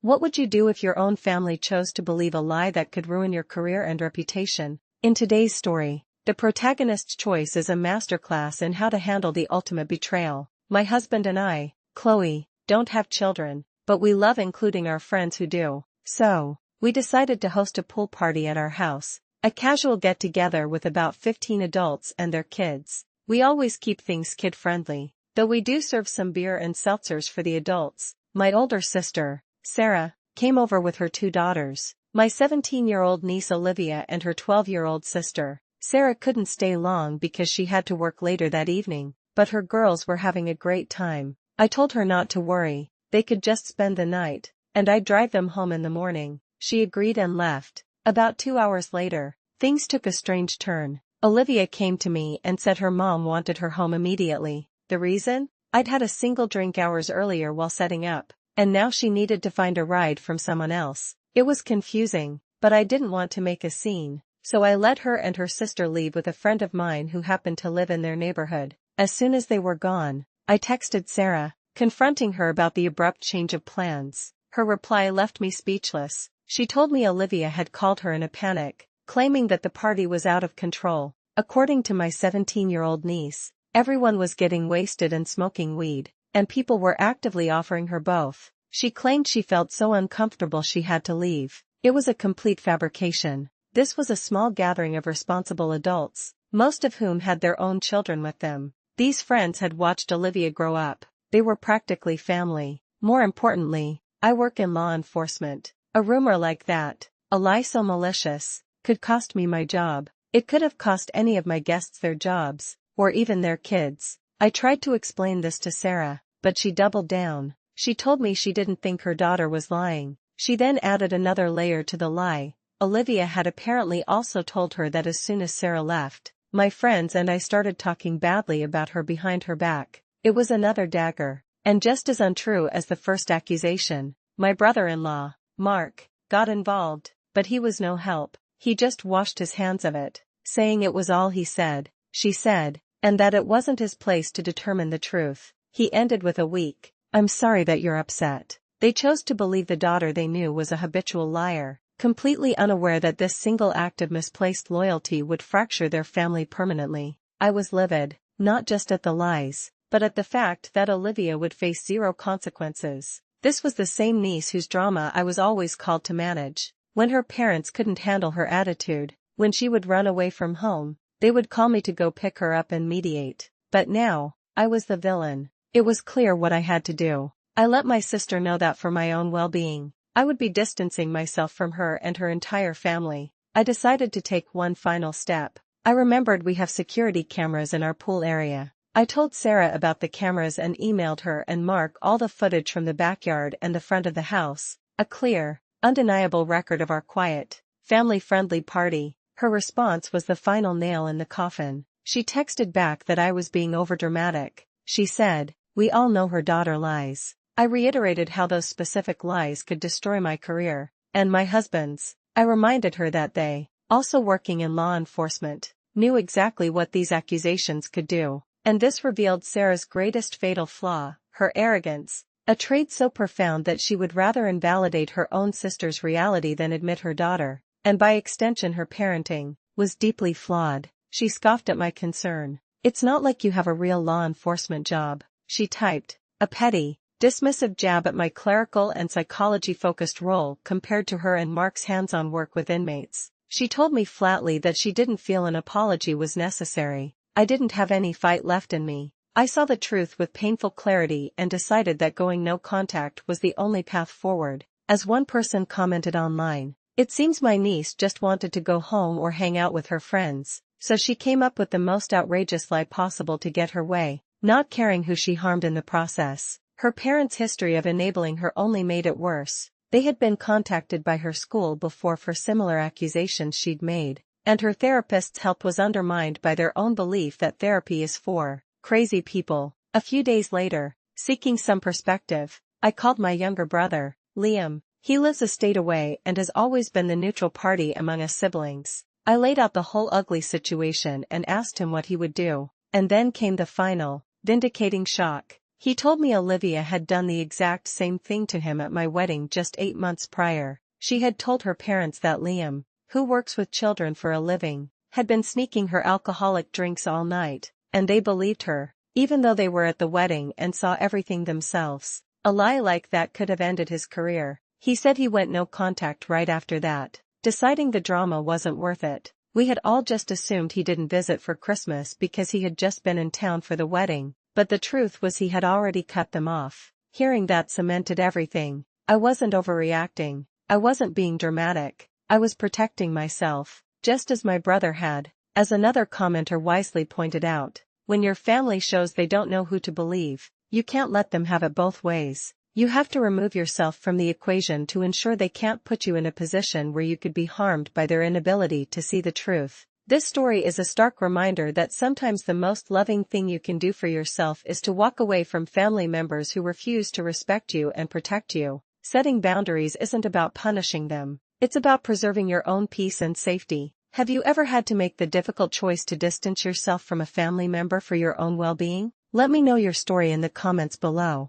What would you do if your own family chose to believe a lie that could ruin your career and reputation? In today's story, the protagonist's choice is a masterclass in how to handle the ultimate betrayal. My husband and I, Chloe, don't have children, but we love including our friends who do. So, we decided to host a pool party at our house, a casual get-together with about 15 adults and their kids. We always keep things kid-friendly, though we do serve some beer and seltzers for the adults. My older sister, Sarah, came over with her 2 daughters, my 17-year-old niece Olivia and her 12-year-old sister. Sarah couldn't stay long because she had to work later that evening, but her girls were having a great time. I told her not to worry, they could just spend the night, and I'd drive them home in the morning. She agreed and left. About 2 hours later, things took a strange turn. Olivia came to me and said her mom wanted her home immediately. The reason? I'd had a single drink hours earlier while setting up, and now she needed to find a ride from someone else. It was confusing, but I didn't want to make a scene, so I let her and her sister leave with a friend of mine who happened to live in their neighborhood. As soon as they were gone, I texted Sarah, confronting her about the abrupt change of plans. Her reply left me speechless. She told me Olivia had called her in a panic, claiming that the party was out of control. According to my 17-year-old niece, everyone was getting wasted and smoking weed, and people were actively offering her both. She claimed she felt so uncomfortable she had to leave. It was a complete fabrication. This was a small gathering of responsible adults, most of whom had their own children with them. These friends had watched Olivia grow up. They were practically family. More importantly, I work in law enforcement. A rumor like that, a lie so malicious, could cost me my job. It could have cost any of my guests their jobs, or even their kids. I tried to explain this to Sarah, but she doubled down. She told me she didn't think her daughter was lying. She then added another layer to the lie. Olivia had apparently also told her that as soon as Sarah left, my friends and I started talking badly about her behind her back. It was another dagger, and just as untrue as the first accusation. My brother-in-law, Mark, got involved, but he was no help. He just washed his hands of it, saying it was all he said, she said, and that it wasn't his place to determine the truth. He ended with a weak, "I'm sorry that you're upset." They chose to believe the daughter they knew was a habitual liar, completely unaware that this single act of misplaced loyalty would fracture their family permanently. I was livid, not just at the lies, but at the fact that Olivia would face zero consequences. This was the same niece whose drama I was always called to manage. When her parents couldn't handle her attitude, when she would run away from home, they would call me to go pick her up and mediate. But now, I was the villain. It was clear what I had to do. I let my sister know that for my own well-being, I would be distancing myself from her and her entire family. I decided to take one final step. I remembered we have security cameras in our pool area. I told Sarah about the cameras and emailed her and Mark all the footage from the backyard and the front of the house, a clear, undeniable record of our quiet, family-friendly party. Her response was the final nail in the coffin. She texted back that I was being overdramatic. She said, "We all know her daughter lies." I reiterated how those specific lies could destroy my career, and my husband's. I reminded her that they, also working in law enforcement, knew exactly what these accusations could do. And this revealed Sarah's greatest fatal flaw, her arrogance, a trait so profound that she would rather invalidate her own sister's reality than admit her daughter, and by extension her parenting, was deeply flawed. She scoffed at my concern. "It's not like you have a real law enforcement job," she typed, a petty, dismissive jab at my clerical and psychology-focused role compared to her and Mark's hands-on work with inmates. She told me flatly that she didn't feel an apology was necessary. I didn't have any fight left in me. I saw the truth with painful clarity and decided that going no contact was the only path forward. As one person commented online, "It seems my niece just wanted to go home or hang out with her friends, so she came up with the most outrageous lie possible to get her way, not caring who she harmed in the process." Her parents' history of enabling her only made it worse. They had been contacted by her school before for similar accusations she'd made, and her therapist's help was undermined by their own belief that therapy is for crazy people. A few days later, seeking some perspective, I called my younger brother, Liam. He lives a state away and has always been the neutral party among us siblings. I laid out the whole ugly situation and asked him what he would do. And then came the final, vindicating shock. He told me Olivia had done the exact same thing to him at my wedding just 8 months prior. She had told her parents that Liam, who works with children for a living, had been sneaking her alcoholic drinks all night, and they believed her, even though they were at the wedding and saw everything themselves. A lie like that could have ended his career. He said he went no contact right after that, deciding the drama wasn't worth it. We had all just assumed he didn't visit for Christmas because he had just been in town for the wedding, but the truth was he had already cut them off. Hearing that cemented everything. I wasn't overreacting. I wasn't being dramatic. I was protecting myself, just as my brother had. As another commenter wisely pointed out, when your family shows they don't know who to believe, you can't let them have it both ways. You have to remove yourself from the equation to ensure they can't put you in a position where you could be harmed by their inability to see the truth. This story is a stark reminder that sometimes the most loving thing you can do for yourself is to walk away from family members who refuse to respect you and protect you. Setting boundaries isn't about punishing them. It's about preserving your own peace and safety. Have you ever had to make the difficult choice to distance yourself from a family member for your own well-being? Let me know your story in the comments below.